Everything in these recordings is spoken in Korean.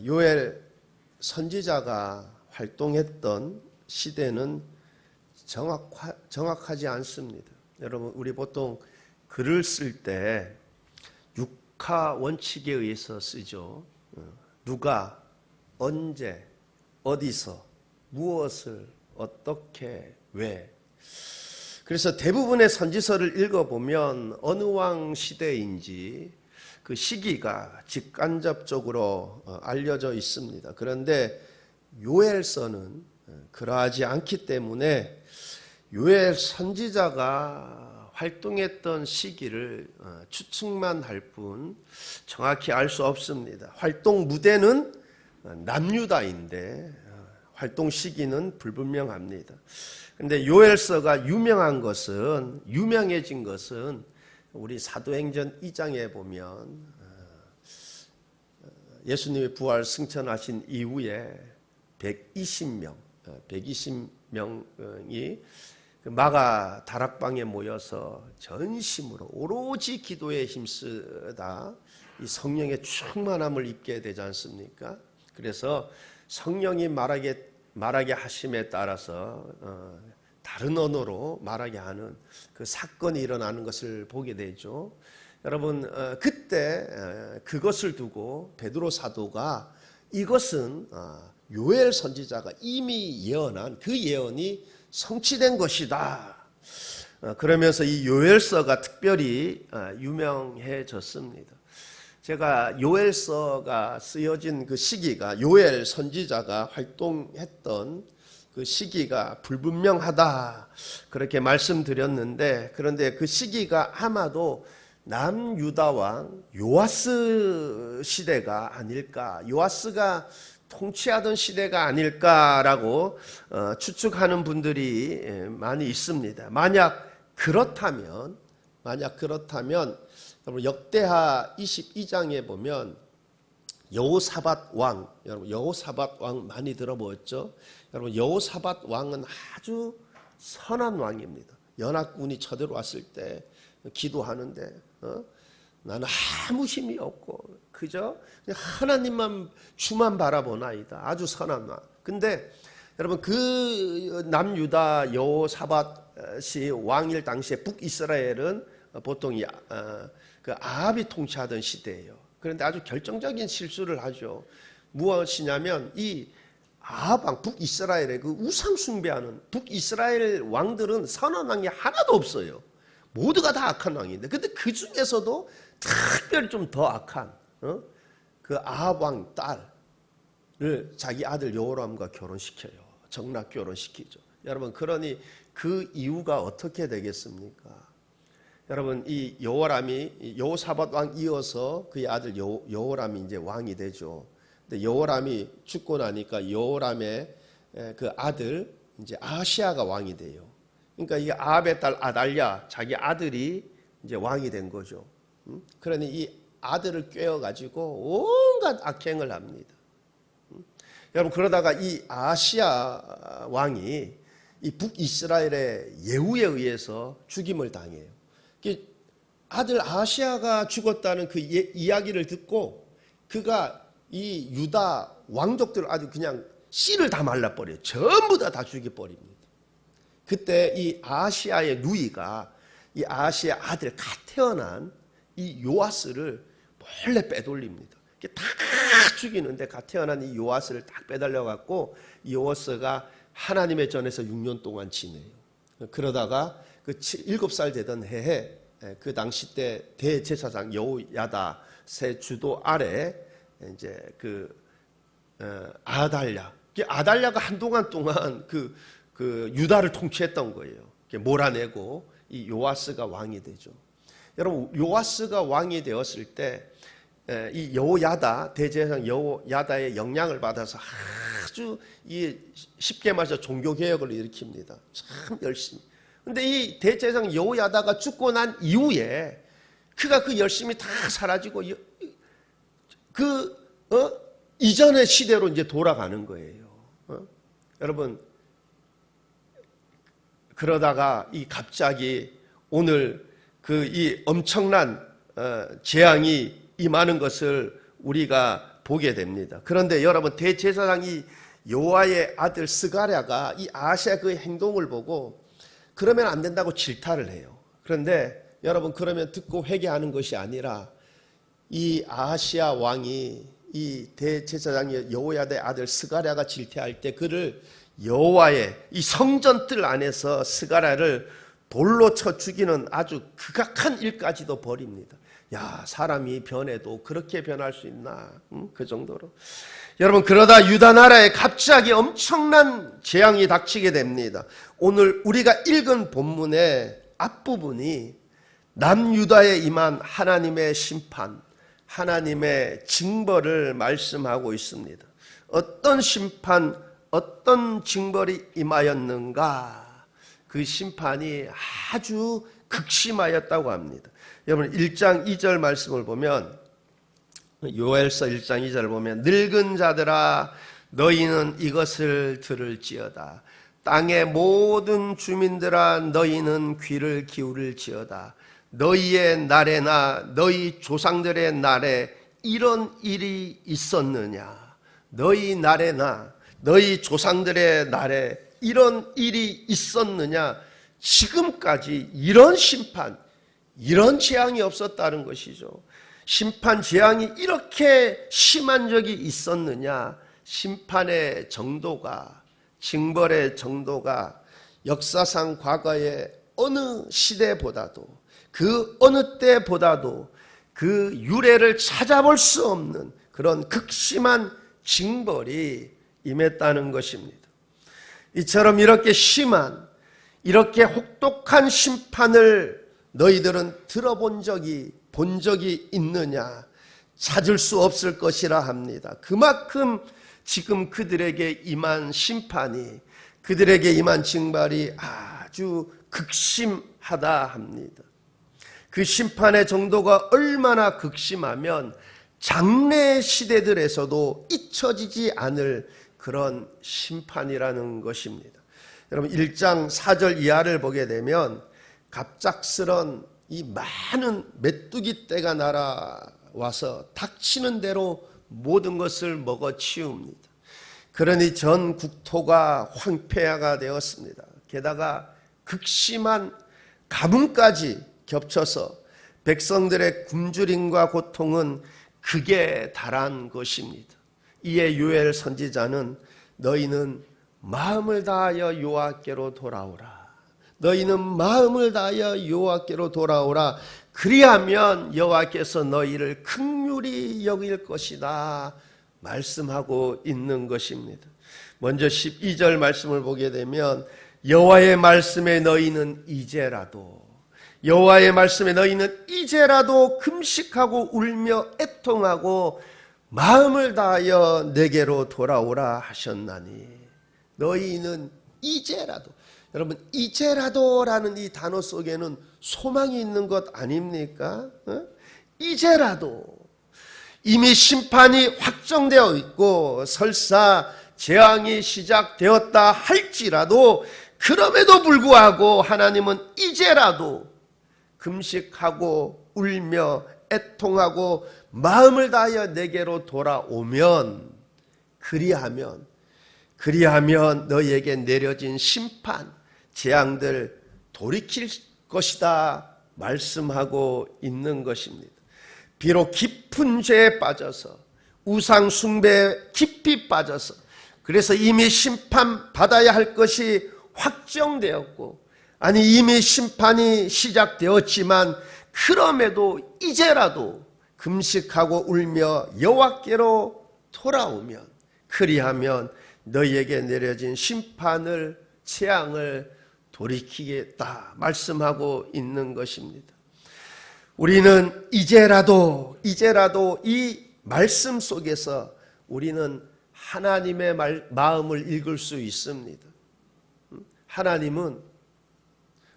요엘 선지자가 활동했던 시대는 정확하지 않습니다. 여러분, 우리 보통 글을 쓸 때 육하 원칙에 의해서 쓰죠. 누가, 언제, 어디서, 무엇을, 어떻게, 왜. 그래서 대부분의 선지서를 읽어보면 어느 왕 시대인지 그 시기가 직간접적으로 알려져 있습니다. 그런데 요엘서는 그러하지 않기 때문에 요엘 선지자가 활동했던 시기를 추측만 할 뿐 정확히 알 수 없습니다. 활동 무대는 남유다인데 활동 시기는 불분명합니다. 그런데 요엘서가 유명해진 것은 우리 사도행전 2장에 보면 예수님이 부활 승천하신 이후에 120명이 마가 다락방에 모여서 전심으로 오로지 기도에 힘쓰다 이 성령의 충만함을 입게 되지 않습니까? 그래서 성령이 말하게 하심에 따라서 다른 언어로 말하게 하는 그 사건이 일어나는 것을 보게 되죠. 여러분, 그때 그것을 두고 베드로 사도가 이것은 요엘 선지자가 이미 예언한 그 예언이 성취된 것이다. 그러면서 이 요엘서가 특별히 유명해졌습니다. 제가 요엘서가 쓰여진 그 시기가 요엘 선지자가 활동했던 그 시기가 불분명하다 그렇게 말씀드렸는데, 그런데 그 시기가 아마도 남유다 왕 요아스 시대가 아닐까, 요아스가 통치하던 시대가 아닐까라고 추측하는 분들이 많이 있습니다. 만약 그렇다면 여러분 역대하 22장에 보면 여호사밧 왕, 여러분 여호사밧 왕 많이 들어보셨죠? 여러분 여호사밧 왕은 아주 선한 왕입니다. 연합군이 쳐들어왔을 때 기도하는데 나는 아무 힘이 없고 그저 그냥 하나님만 주만 바라보나이다. 아주 선한 왕. 근데 여러분 그 남유다 여호사밧이 왕일 당시에 북이스라엘은 보통 그 아합이 통치하던 시대예요. 그런데 아주 결정적인 실수를 하죠. 무엇이냐면 이 아합 왕 북이스라엘의 그 우상 숭배하는 북이스라엘 왕들은 선한 왕이 하나도 없어요. 모두가 다 악한 왕인데, 근데 그 중에서도 특별히 좀 더 악한 그 아합 왕 딸을 자기 아들 여호람과 결혼시켜요. 정락 결혼시키죠. 여러분, 그러니 그 이유가 어떻게 되겠습니까? 여러분, 이 여호람이 여호사밧 왕 이어서 그의 아들 여호람이 이제 왕이 되죠. 근데 여호람이 죽고 나니까 여호람의 그 아들 이제 아하시야가 왕이 돼요. 그러니까 이 아합의 딸 아달랴 자기 아들이 이제 왕이 된 거죠. 그러니 이 아들을 꿰어가지고 온갖 악행을 합니다. 여러분, 그러다가 이 아하시야 왕이 이 북이스라엘의 예후에 의해서 죽임을 당해요. 아들 아하시야가 죽었다는 그 이야기를 듣고 그가 이 유다 왕족들을 아주 그냥 씨를 다 말라버려요. 전부 다 죽여버립니다. 그때 이 아하시야의 누이가 이 아하시야 아들 갓 태어난 이 요아스를 몰래 빼돌립니다. 다 죽이는데 갓 태어난 이 요아스를 딱 빼달려갖고 요아스가 하나님의 전에서 6년 동안 지내요. 그러다가 그 7살 되던 해에 그 당시 때 대제사장 여호야다의 주도 아래 이제 그 아달랴가 한동안 동안 그 유다를 통치했던 거예요. 몰아내고 이 요아스가 왕이 되죠. 여러분, 요아스가 왕이 되었을 때 이 여호야다 대제사장 여호야다의 영향을 받아서 아주 쉽게 말해서 종교 개혁을 일으킵니다. 참 열심히. 근데 이 대제사장 여호야다가 죽고 난 이후에 그가 그 열심이 다 사라지고 이전의 시대로 이제 돌아가는 거예요. 여러분, 그러다가 이 갑자기 오늘 이 엄청난 재앙이 임하는 것을 우리가 보게 됩니다. 그런데 여러분, 대제사장이 요아의 아들 스가랴가 이 아하시아 그 행동을 보고 그러면 안 된다고 질타를 해요. 그런데 여러분, 그러면 듣고 회개하는 것이 아니라 이 아하시아 왕이 이 대제사장이 여호야다의 아들 스가랴가 질타할 때 그를 여호와의 이 성전뜰 안에서 스가랴를 돌로 쳐 죽이는 아주 극악한 일까지도 벌입니다. 야, 사람이 변해도 그렇게 변할 수 있나? 그 정도로. 여러분, 그러다 유다 나라에 갑자기 엄청난 재앙이 닥치게 됩니다. 오늘 우리가 읽은 본문의 앞부분이 남유다에 임한 하나님의 심판, 하나님의 징벌을 말씀하고 있습니다. 어떤 심판, 어떤 징벌이 임하였는가? 그 심판이 아주 극심하였다고 합니다. 여러분, 1장 2절 말씀을 보면, 요엘서 1장 2절을 보면, 늙은 자들아 너희는 이것을 들을지어다. 땅의 모든 주민들아 너희는 귀를 기울일지어다. 너희의 날에나 너희 조상들의 날에 이런 일이 있었느냐? 너희 날에나 너희 조상들의 날에 이런 일이 있었느냐? 지금까지 이런 심판, 이런 재앙이 없었다는 것이죠. 심판 재앙이 이렇게 심한 적이 있었느냐? 심판의 정도가, 징벌의 정도가 역사상 과거의 어느 시대보다도, 그 어느 때보다도 그 유래를 찾아볼 수 없는 그런 극심한 징벌이 임했다는 것입니다. 이처럼 이렇게 심한, 이렇게 혹독한 심판을 너희들은 들어본 적이, 본 적이 있느냐? 찾을 수 없을 것이라 합니다. 그만큼 지금 그들에게 임한 심판이, 그들에게 임한 징벌이 아주 극심하다 합니다. 그 심판의 정도가 얼마나 극심하면 장래 시대들에서도 잊혀지지 않을 그런 심판이라는 것입니다. 여러분, 1장 4절 이하를 보게 되면 갑작스런 이 많은 메뚜기 떼가 날아와서 닥치는 대로 모든 것을 먹어치웁니다. 그러니 전 국토가 황폐화가 되었습니다. 게다가 극심한 가뭄까지 겹쳐서 백성들의 굶주림과 고통은 극에 달한 것입니다. 이에 요엘 선지자는 너희는 마음을 다하여 여호와께로 돌아오라. 너희는 마음을 다하여 여호와께로 돌아오라. 그리하면 여호와께서 너희를 긍휼히 여길 것이다 말씀하고 있는 것입니다. 먼저 12절 말씀을 보게 되면 여호와의 말씀에 너희는 이제라도, 여호와의 말씀에 너희는 이제라도 금식하고 울며 애통하고 마음을 다하여 내게로 돌아오라 하셨나니. 너희는 이제라도, 여러분, 이제라도라는 이 단어 속에는 소망이 있는 것 아닙니까? 이제라도. 이미 심판이 확정되어 있고 설사 재앙이 시작되었다 할지라도 그럼에도 불구하고 하나님은 이제라도 금식하고 울며 애통하고 마음을 다하여 내게로 돌아오면, 그리하면 너희에게 내려진 심판, 재앙들 돌이킬 것이다 말씀하고 있는 것입니다. 비록 깊은 죄에 빠져서, 우상 숭배에 깊이 빠져서, 그래서 이미 심판받아야 할 것이 확정되었고, 아니 이미 심판이 시작되었지만 그럼에도 이제라도 금식하고 울며 여호와께로 돌아오면, 그리하면 너희에게 내려진 심판을, 재앙을 돌이키겠다 말씀하고 있는 것입니다. 우리는 이제라도 이 말씀 속에서 우리는 하나님의 마음을 읽을 수 있습니다. 하나님은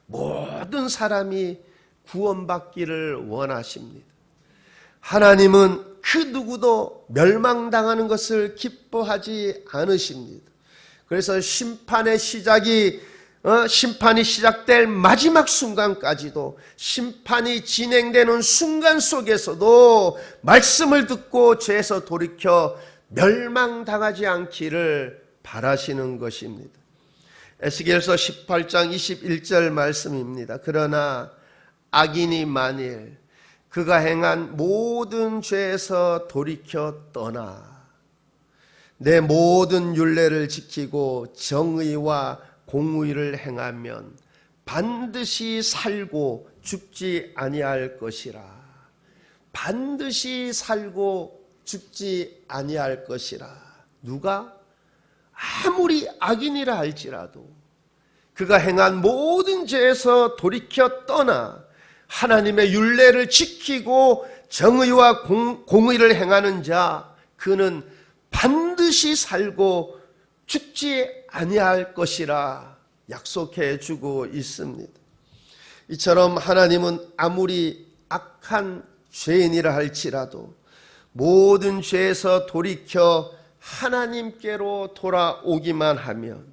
모든 사람이 구원받기를 원하십니다. 하나님은 그 누구도 멸망당하는 것을 기뻐하지 않으십니다. 그래서 심판의 시작이 심판이 시작될 마지막 순간까지도, 심판이 진행되는 순간 속에서도 말씀을 듣고 죄에서 돌이켜 멸망당하지 않기를 바라시는 것입니다. 에스겔서 18장 21절 말씀입니다. 그러나 악인이 만일 그가 행한 모든 죄에서 돌이켜 떠나 내 모든 율례를 지키고 정의와 공의를 행하면 반드시 살고 죽지 아니할 것이라. 반드시 살고 죽지 아니할 것이라. 누가? 아무리 악인이라 할지라도 그가 행한 모든 죄에서 돌이켜 떠나 하나님의 율례를 지키고 정의와 공의를 행하는 자, 그는 반드시 살고 죽지 아니할 것이라 약속해 주고 있습니다. 이처럼 하나님은 아무리 악한 죄인이라 할지라도 모든 죄에서 돌이켜 하나님께로 돌아오기만 하면,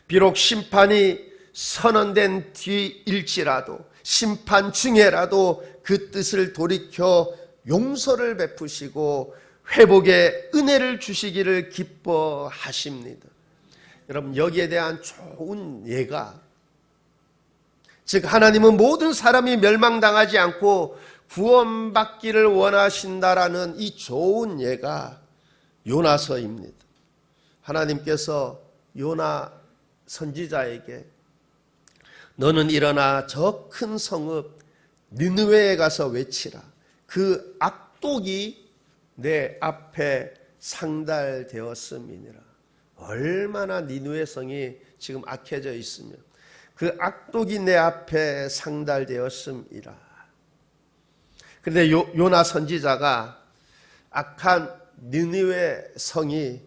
비록 심판이 선언된 뒤일지라도, 심판 중에라도 그 뜻을 돌이켜 용서를 베푸시고 회복의 은혜를 주시기를 기뻐하십니다. 여러분, 여기에 대한 좋은 예가, 즉 하나님은 모든 사람이 멸망당하지 않고 구원받기를 원하신다라는 이 좋은 예가 요나서입니다. 하나님께서 요나 선지자에게 너는 일어나 저 큰 성읍 니느웨에 가서 외치라. 그 악독이 내 앞에 상달되었음이니라. 얼마나 니느웨 성이 지금 악해져 있으며 그 악독이 내 앞에 상달되었음이라. 그런데 요나 선지자가 악한 니느웨 성이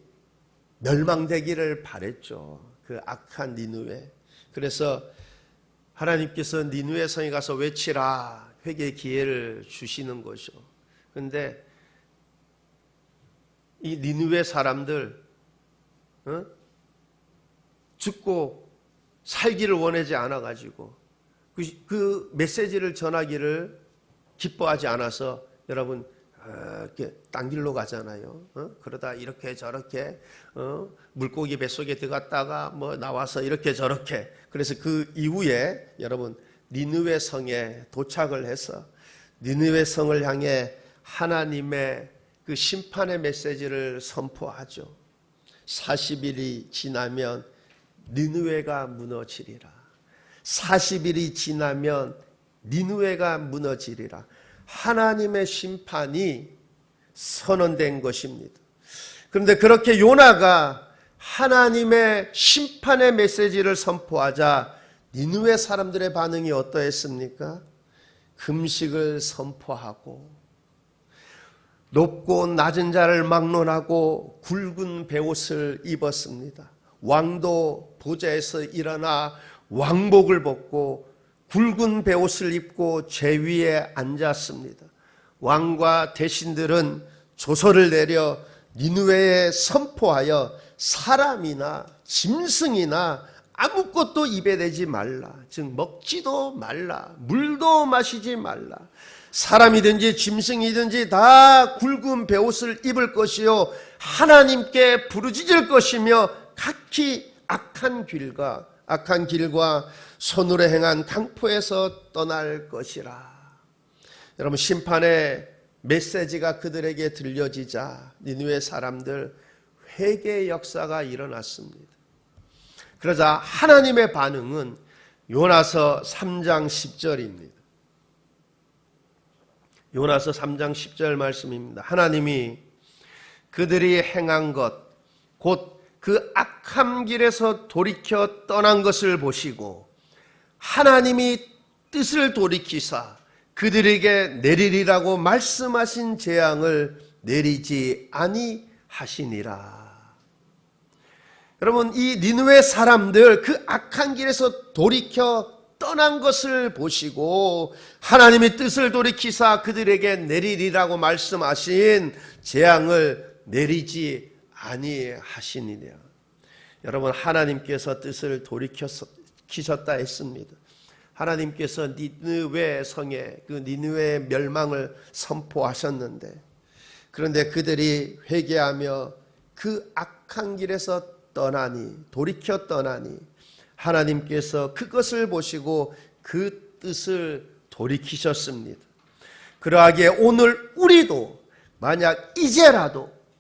멸망되기를 바랬죠. 그 악한 니느웨. 그래서 하나님께서 니느웨 성에 가서 외치라, 회개의 기회를 주시는 거죠. 그런데 이 니느웨 사람들 죽고 살기를 원하지 않아가지고 그 메시지를 전하기를 기뻐하지 않아서 여러분 이렇게 딴 길로 가잖아요. 그러다 이렇게 저렇게 물고기 뱃속에 들어갔다가 뭐 나와서 이렇게 저렇게. 그래서 그 이후에 여러분 니느웨 성에 도착을 해서 니느웨 성을 향해 하나님의 그 심판의 메시지를 선포하죠. 40일이 지나면 니느웨가 무너지리라. 40일이 지나면 니느웨가 무너지리라. 하나님의 심판이 선언된 것입니다. 그런데 그렇게 요나가 하나님의 심판의 메시지를 선포하자 니느웨 사람들의 반응이 어떠했습니까? 금식을 선포하고 높고 낮은 자를 막론하고 굵은 베옷을 입었습니다. 왕도 보좌에서 일어나 왕복을 벗고 굵은 베옷을 입고 제 위에 앉았습니다. 왕과 대신들은 조서를 내려 니느웨에 선포하여 사람이나 짐승이나 아무것도 입에 대지 말라. 즉 먹지도 말라. 물도 마시지 말라. 사람이든지 짐승이든지 다 굵은 베옷을 입을 것이요 하나님께 부르짖을 것이며 각기 악한 길과 손으로 행한 강포에서 떠날 것이라. 여러분, 심판의 메시지가 그들에게 들려지자 니느웨 사람들 회개의 역사가 일어났습니다. 그러자 하나님의 반응은 요나서 3장 10절입니다. 요나서 3장 10절 말씀입니다. 하나님이 그들이 행한 것, 곧 그 악한 길에서 돌이켜 떠난 것을 보시고 하나님이 뜻을 돌이키사 그들에게 내리리라고 말씀하신 재앙을 내리지 아니하시니라. 여러분, 이 니느웨 사람들 그 악한 길에서 돌이켜 떠난 것을 보시고 하나님이 뜻을 돌이키사 그들에게 내리리라고 말씀하신 재앙을 내리지 아니하시니라. 여러분, 하나님께서 뜻을 돌이키셨다 했습니다. 하나님께서 니느웨 성에 그 니느웨의 멸망을 선포하셨는데, 그런데 그들이 회개하며 그 악한 길에서 떠나니, 돌이켜 떠나니 하나님께서 그것을 보시고 그 뜻을 돌이키셨습니다. 그러하기에 오늘 우리도 만약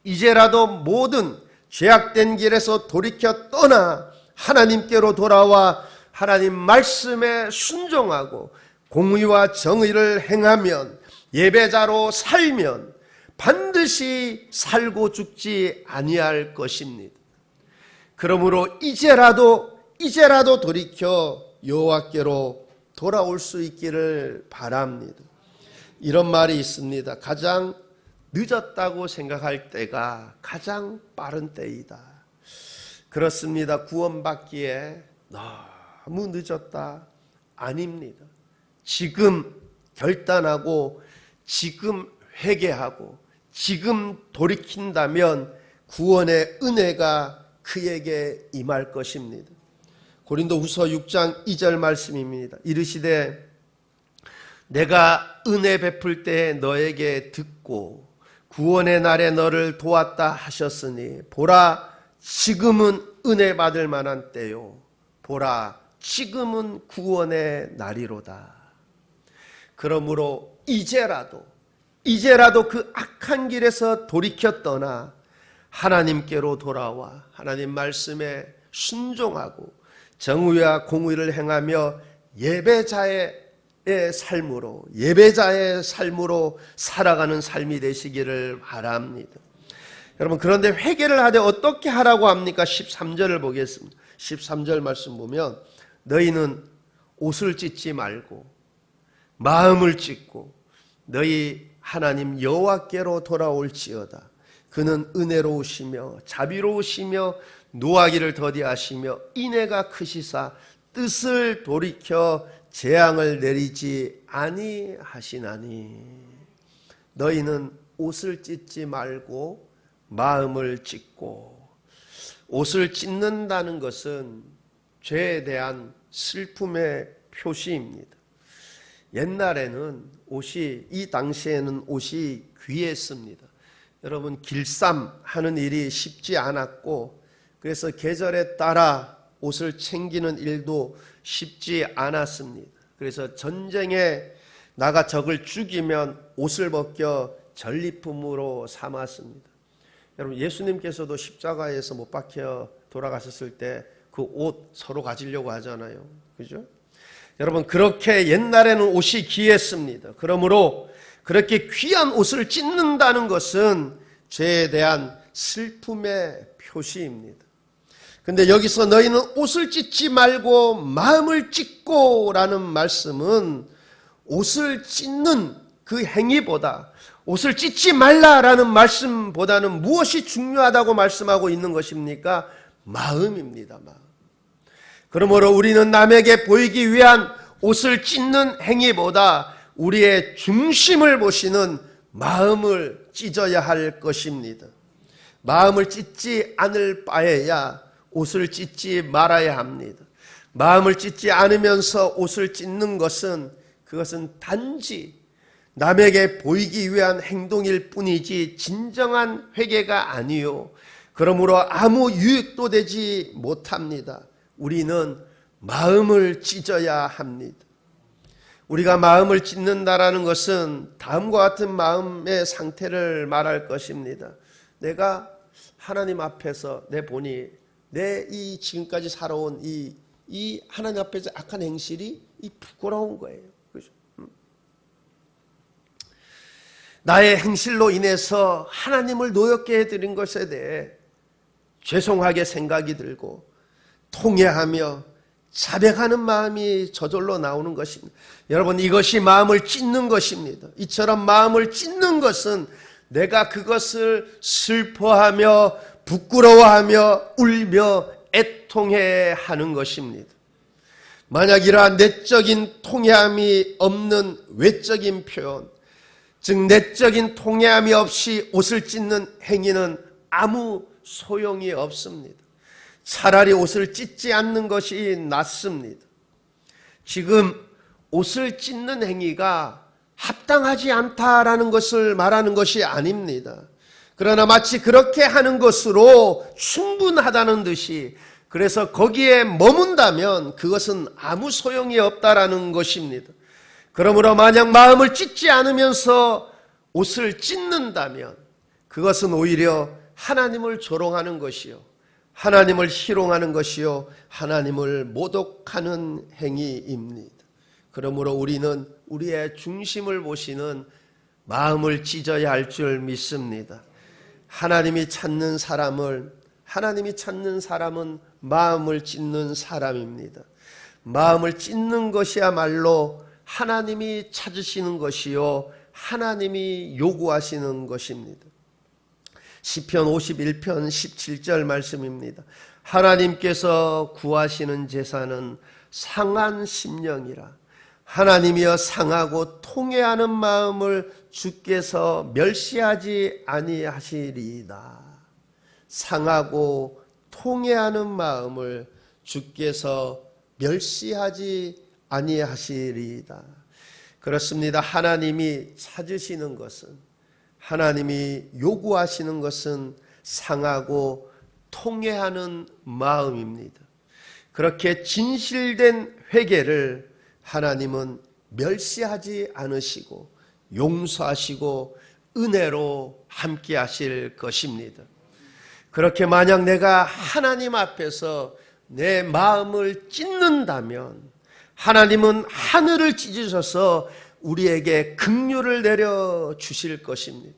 이제라도 모든 죄악된 길에서 돌이켜 떠나 하나님께로 돌아와 하나님 말씀에 순종하고 공의와 정의를 행하면, 예배자로 살면 반드시 살고 죽지 아니할 것입니다. 그러므로 이제라도 돌이켜 여호와께로 돌아올 수 있기를 바랍니다. 이런 말이 있습니다. 가장 늦었다고 생각할 때가 가장 빠른 때이다. 그렇습니다. 구원받기에 너무 늦었다? 아닙니다. 지금 결단하고 지금 회개하고 지금 돌이킨다면 구원의 은혜가 그에게 임할 것입니다. 고린도후서 6장 2절 말씀입니다. 이르시되 내가 은혜 베풀 때에 너에게 듣고 구원의 날에 너를 도왔다 하셨으니 보라 지금은 은혜 받을 만한 때요, 보라 지금은 구원의 날이로다. 그러므로 이제라도 그 악한 길에서 돌이켜 떠나 하나님께로 돌아와 하나님 말씀에 순종하고 정의와 공의를 행하며 예배자의 삶으로 살아가는 삶이 되시기를 바랍니다. 여러분, 그런데 회개를 하되 어떻게 하라고 합니까? 13절을 보겠습니다. 13절 말씀 보면 너희는 옷을 찢지 말고 마음을 찢고 너희 하나님 여호와께로 돌아올지어다. 그는 은혜로우시며 자비로우시며 노하기를 더디하시며 인애가 크시사 뜻을 돌이켜 재앙을 내리지 아니하시나니. 너희는 옷을 찢지 말고 마음을 찢고. 옷을 찢는다는 것은 죄에 대한 슬픔의 표시입니다. 옛날에는 이 당시에는 옷이 귀했습니다. 여러분, 길쌈하는 일이 쉽지 않았고, 그래서 계절에 따라 옷을 챙기는 일도 쉽지 않았습니다. 그래서 전쟁에 나가 적을 죽이면 옷을 벗겨 전리품으로 삼았습니다. 여러분, 예수님께서도 십자가에서 못 박혀 돌아가셨을 때 그 옷 서로 가지려고 하잖아요. 그죠? 여러분, 그렇게 옛날에는 옷이 귀했습니다. 그러므로 그렇게 귀한 옷을 찢는다는 것은 죄에 대한 슬픔의 표시입니다. 근데 여기서 너희는 옷을 찢지 말고 마음을 찢고 라는 말씀은 옷을 찢는 그 행위보다, 옷을 찢지 말라라는 말씀보다는 무엇이 중요하다고 말씀하고 있는 것입니까? 마음입니다. 마음. 그러므로 우리는 남에게 보이기 위한 옷을 찢는 행위보다 우리의 중심을 보시는 마음을 찢어야 할 것입니다. 마음을 찢지 않을 바에야 옷을 찢지 말아야 합니다. 마음을 찢지 않으면서 옷을 찢는 것은 그것은 단지 남에게 보이기 위한 행동일 뿐이지 진정한 회개가 아니요, 그러므로 아무 유익도 되지 못합니다. 우리는 마음을 찢어야 합니다. 우리가 마음을 찢는다라는 것은 다음과 같은 마음의 상태를 말할 것입니다. 내가 하나님 앞에서 내 이 지금까지 살아온 이 하나님 앞에서 악한 행실이 부끄러운 거예요. 그렇죠? 나의 행실로 인해서 하나님을 노엽게 해드린 것에 대해 죄송하게 생각이 들고 통회하며 자백하는 마음이 저절로 나오는 것입니다. 여러분, 이것이 마음을 찢는 것입니다. 이처럼 마음을 찢는 것은 내가 그것을 슬퍼하며 부끄러워하며 울며 애통해하는 것입니다. 만약 이러한 내적인 통회함이 없는 외적인 표현, 즉 내적인 통회함이 없이 옷을 찢는 행위는 아무 소용이 없습니다. 차라리 옷을 찢지 않는 것이 낫습니다. 지금 옷을 찢는 행위가 합당하지 않다라는 것을 말하는 것이 아닙니다. 그러나 마치 그렇게 하는 것으로 충분하다는 듯이, 그래서 거기에 머문다면 그것은 아무 소용이 없다라는 것입니다. 그러므로 만약 마음을 찢지 않으면서 옷을 찢는다면 그것은 오히려 하나님을 조롱하는 것이요, 하나님을 희롱하는 것이요, 하나님을 모독하는 행위입니다. 그러므로 우리는 우리의 중심을 보시는 마음을 찢어야 할 줄 믿습니다. 하나님이 찾는 사람은 마음을 찢는 사람입니다. 마음을 찢는 것이야말로 하나님이 찾으시는 것이요, 하나님이 요구하시는 것입니다. 시편 51편 17절 말씀입니다. 하나님께서 구하시는 제사는 상한 심령이라. 하나님이여 상하고 통회하는 마음을 주께서 멸시하지 아니하시리이다. 상하고 통회하는 마음을 주께서 멸시하지 아니하시리이다. 그렇습니다. 하나님이 찾으시는 것은, 하나님이 요구하시는 것은 상하고 통회하는 마음입니다. 그렇게 진실된 회개를 하나님은 멸시하지 않으시고 용서하시고 은혜로 함께 하실 것입니다. 그렇게 만약 내가 하나님 앞에서 내 마음을 찢는다면 하나님은 하늘을 찢으셔서 우리에게 긍휼을 내려 주실 것입니다.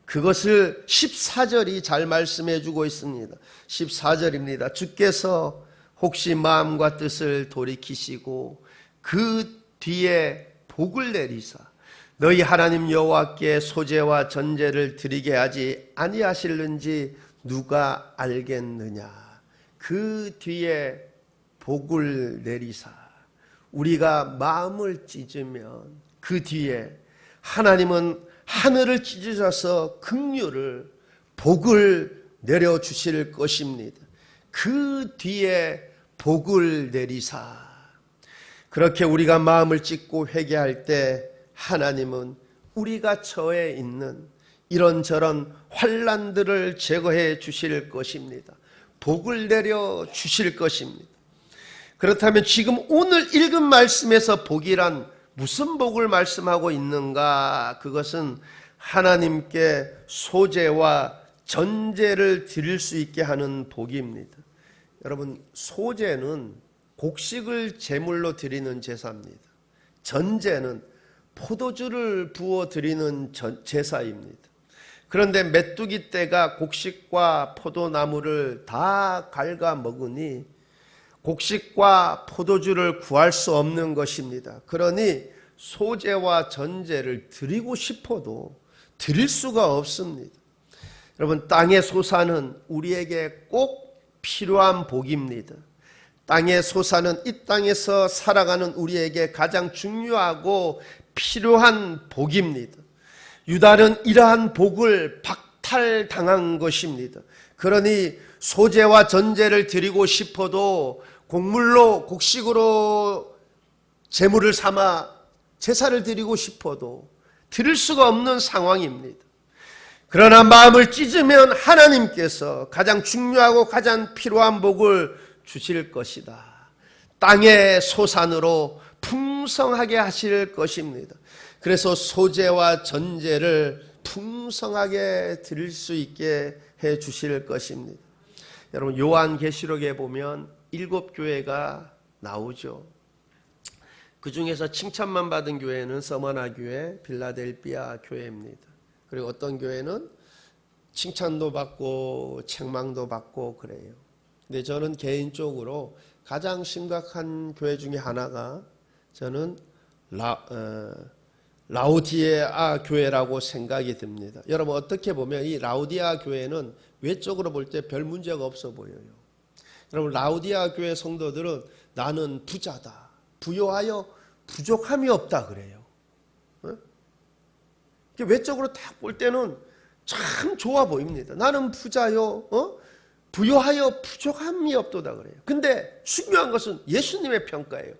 그것을 14절이 잘 말씀해 주고 있습니다. 14절입니다. 주께서 혹시 마음과 뜻을 돌이키시고 그 뒤에 복을 내리사 너희 하나님 여호와께 소제와 전제를 드리게 하지 아니하실는지 누가 알겠느냐. 그 뒤에 복을 내리사, 우리가 마음을 찢으면 그 뒤에 하나님은 하늘을 찢으셔서 긍휼을, 복을 내려주실 것입니다. 그 뒤에 복을 내리사. 그렇게 우리가 마음을 찢고 회개할 때 하나님은 우리가 처해 있는 이런저런 환난들을 제거해 주실 것입니다. 복을 내려 주실 것입니다. 그렇다면 지금 오늘 읽은 말씀에서 복이란 무슨 복을 말씀하고 있는가? 그것은 하나님께 소제와 전제를 드릴 수 있게 하는 복입니다. 여러분, 소제는 곡식을 제물로 드리는 제사입니다. 전제는 포도주를 부어 드리는 제사입니다. 그런데 메뚜기 떼가 곡식과 포도나무를 다 갉아 먹으니 곡식과 포도주를 구할 수 없는 것입니다. 그러니 소제와 전제를 드리고 싶어도 드릴 수가 없습니다. 여러분, 땅의 소사는 우리에게 꼭 필요한 복입니다. 땅의 소사는 이 땅에서 살아가는 우리에게 가장 중요하고 필요한 복입니다. 유다는 이러한 복을 박탈당한 것입니다. 그러니 소제와 전제를 드리고 싶어도 곡물로, 곡식으로 제물을 삼아 제사를 드리고 싶어도 드릴 수가 없는 상황입니다. 그러나 마음을 찢으면 하나님께서 가장 중요하고 가장 필요한 복을 주실 것이다. 땅의 소산으로 풍성하게 하실 것입니다. 그래서 소제와 전제를 풍성하게 드릴 수 있게 해 주실 것입니다. 여러분, 요한계시록에 보면 7교회가 나오죠. 그 중에서 칭찬만 받은 교회는 서머나 교회, 빌라델피아 교회입니다. 그리고 어떤 교회는 칭찬도 받고 책망도 받고 그래요. 근데 저는 개인적으로 가장 심각한 교회 중에 하나가 저는 라우디에아 교회라고 생각이 듭니다. 여러분, 어떻게 보면 이 라우디에아 교회는 외적으로 볼 때 별 문제가 없어 보여요. 여러분, 라우디에아 교회 성도들은 나는 부자다, 부요하여 부족함이 없다 그래요. 외적으로 딱 볼 때는 참 좋아 보입니다. 나는 부자요, 부요하여 부족함이 없도다 그래요. 근데 중요한 것은 예수님의 평가예요.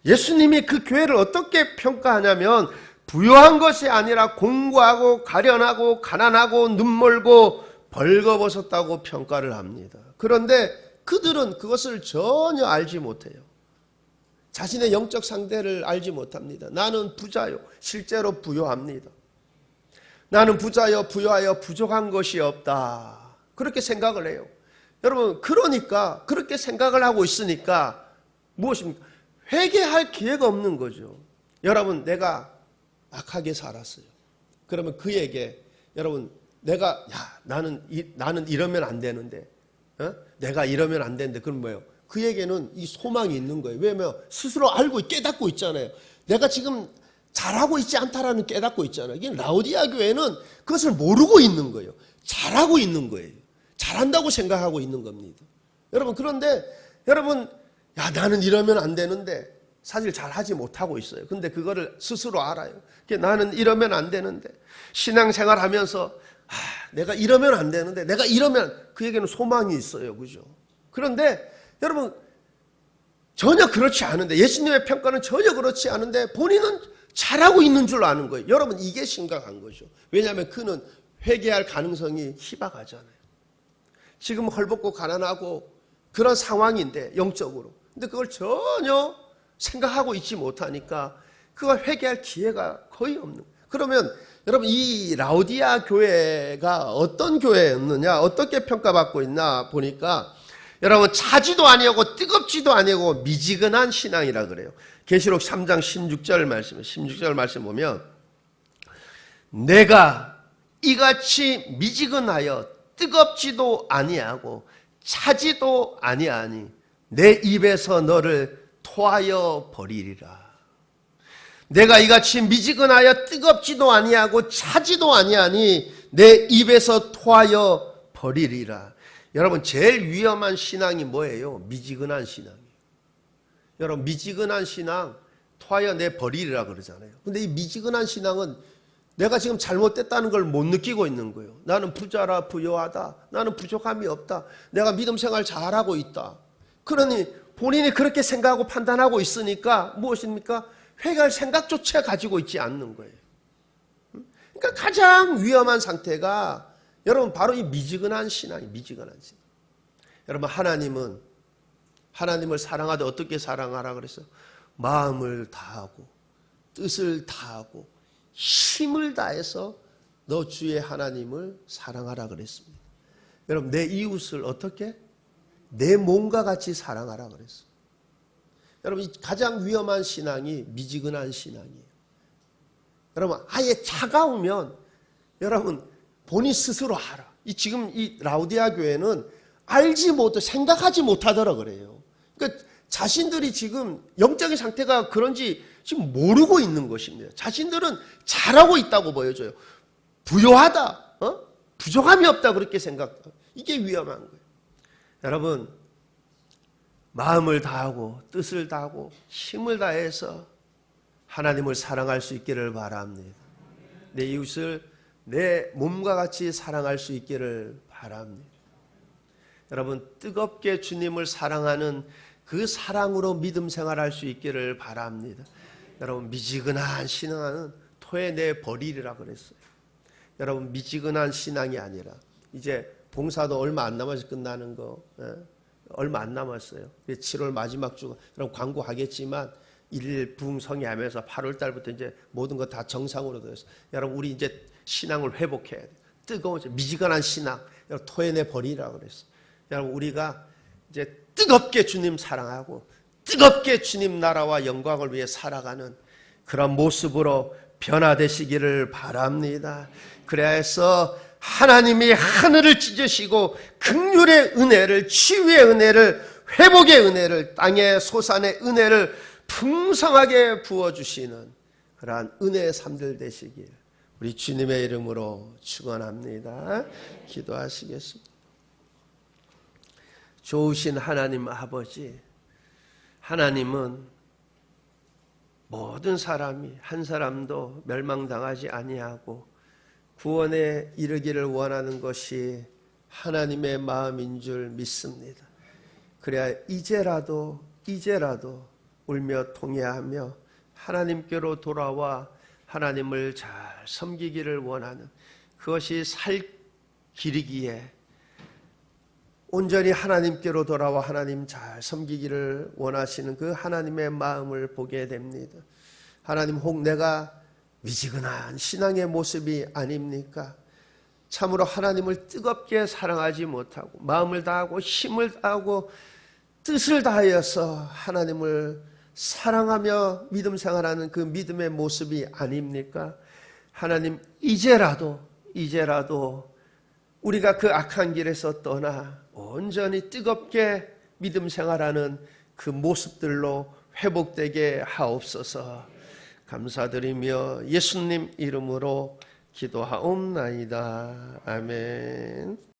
예수님이 그 교회를 어떻게 평가하냐면 부요한 것이 아니라 공고하고 가련하고 가난하고 눈멀고 벌거벗었다고 평가를 합니다. 그런데 그들은 그것을 전혀 알지 못해요. 자신의 영적 상태를 알지 못합니다. 나는 부자요. 실제로 부요합니다. 나는 부자요 부요하여 부족한 것이 없다. 그렇게 생각을 해요. 여러분, 그러니까 그렇게 생각을 하고 있으니까 무엇입니까? 회개할 기회가 없는 거죠. 여러분, 내가 악하게 살았어요. 그러면 그에게 여러분, 나는 이러면 안 되는데, 내가 이러면 안 되는데, 그럼 뭐예요? 그에게는 이 소망이 있는 거예요. 왜냐면 스스로 알고 깨닫고 있잖아요. 내가 지금 잘하고 있지 않다라는 깨닫고 있잖아요. 이게 라오디아 교회는 그것을 모르고 있는 거예요. 잘하고 있는 거예요. 잘한다고 생각하고 있는 겁니다. 여러분, 그런데 여러분, 나는 이러면 안 되는데 사실 잘하지 못하고 있어요. 근데 그거를 스스로 알아요. 나는 이러면 안 되는데 신앙생활 하면서 내가 이러면 안 되는데 내가 이러면 그에게는 소망이 있어요. 그죠? 그런데 여러분, 전혀 그렇지 않은데, 예수님의 평가는 전혀 그렇지 않은데 본인은 잘하고 있는 줄 아는 거예요. 여러분, 이게 심각한 거죠. 왜냐하면 그는 회개할 가능성이 희박하잖아요. 지금 헐벗고 가난하고 그런 상황인데, 영적으로. 근데 그걸 전혀 생각하고 있지 못하니까 그걸 회개할 기회가 거의 없는 거예요. 그러면 여러분, 이 라오디아 교회가 어떤 교회였느냐, 어떻게 평가받고 있나 보니까 여러분, 차지도 아니하고 뜨겁지도 아니하고 미지근한 신앙이라 그래요. 계시록 3장 16절 말씀 보면, 내가 이같이 미지근하여 뜨겁지도 아니하고 차지도 아니하니 내 입에서 너를 토하여 버리리라. 내가 이같이 미지근하여 뜨겁지도 아니하고 차지도 아니하니 내 입에서 토하여 버리리라. 여러분, 제일 위험한 신앙이 뭐예요? 미지근한 신앙이에요. 여러분, 미지근한 신앙 토하여 내 버리리라 그러잖아요. 근데 이 미지근한 신앙은 내가 지금 잘못됐다는 걸 못 느끼고 있는 거예요. 나는 부자라 부요하다. 나는 부족함이 없다. 내가 믿음 생활 잘하고 있다. 그러니 본인이 그렇게 생각하고 판단하고 있으니까 무엇입니까? 회개할 생각조차 가지고 있지 않는 거예요. 그러니까 가장 위험한 상태가 여러분, 바로 이 미지근한 신앙이에요. 미지근한 신앙. 여러분, 하나님을 사랑하되 어떻게 사랑하라 그랬어요? 마음을 다하고 뜻을 다하고 힘을 다해서 너 주의 하나님을 사랑하라 그랬습니다. 여러분, 내 이웃을 어떻게? 내 몸과 같이 사랑하라 그랬어요. 여러분, 이 가장 위험한 신앙이 미지근한 신앙이에요. 여러분, 아예 차가우면 여러분, 본인 스스로 알아. 지금 이 라오디아 교회는 알지 못해, 생각하지 못하더라 그래요. 그러니까 자신들이 지금 영적인 상태가 그런지 지금 모르고 있는 것입니다. 자신들은 잘하고 있다고 보여줘요. 부요하다, 부족함이 없다 그렇게 생각해요. 이게 위험한 거예요. 여러분, 마음을 다하고 뜻을 다하고 힘을 다해서 하나님을 사랑할 수 있기를 바랍니다. 내 이웃을 내 몸과 같이 사랑할 수 있기를 바랍니다. 여러분, 뜨겁게 주님을 사랑하는 그 사랑으로 믿음 생활할 수 있기를 바랍니다. 여러분, 미지근한 신앙은 토해내 버리리라 그랬어요. 여러분, 미지근한 신앙이 아니라 이제 봉사도 얼마 안 남아서 끝나는 거, 얼마 안 남았어요. 7월 마지막 주, 여러분 광고하겠지만 1일 부흥성회 하면서 8월 달부터 이제 모든 거 다 정상으로 되었어요. 여러분, 우리 이제 신앙을 회복해야 돼요. 뜨거운 미지근한 신앙, 여러분 토해내 버리라 그랬어요. 여러분, 우리가 이제 뜨겁게 주님 사랑하고 뜨겁게 주님 나라와 영광을 위해 살아가는 그런 모습으로 변화되시기를 바랍니다. 그래서 하나님이 하늘을 찢으시고 긍휼의 은혜를, 치유의 은혜를, 회복의 은혜를, 땅의 소산의 은혜를 풍성하게 부어주시는 그러한 은혜의 삶들 되시길 우리 주님의 이름으로 축원합니다. 기도하시겠습니다. 좋으신 하나님 아버지, 하나님은 모든 사람이 한 사람도 멸망당하지 아니하고 구원에 이르기를 원하는 것이 하나님의 마음인 줄 믿습니다. 그래야 이제라도 울며 통회하며 하나님께로 돌아와 하나님을 잘 섬기기를 원하는, 그것이 살 길이기에 온전히 하나님께로 돌아와 하나님 잘 섬기기를 원하시는 그 하나님의 마음을 보게 됩니다. 하나님, 혹 내가 미지근한 신앙의 모습이 아닙니까? 참으로 하나님을 뜨겁게 사랑하지 못하고 마음을 다하고 힘을 다하고 뜻을 다하여서 하나님을 사랑하며 믿음 생활하는 그 믿음의 모습이 아닙니까? 하나님, 이제라도 우리가 그 악한 길에서 떠나 온전히 뜨겁게 믿음 생활하는 그 모습들로 회복되게 하옵소서. 감사드리며 예수님 이름으로 기도하옵나이다. 아멘.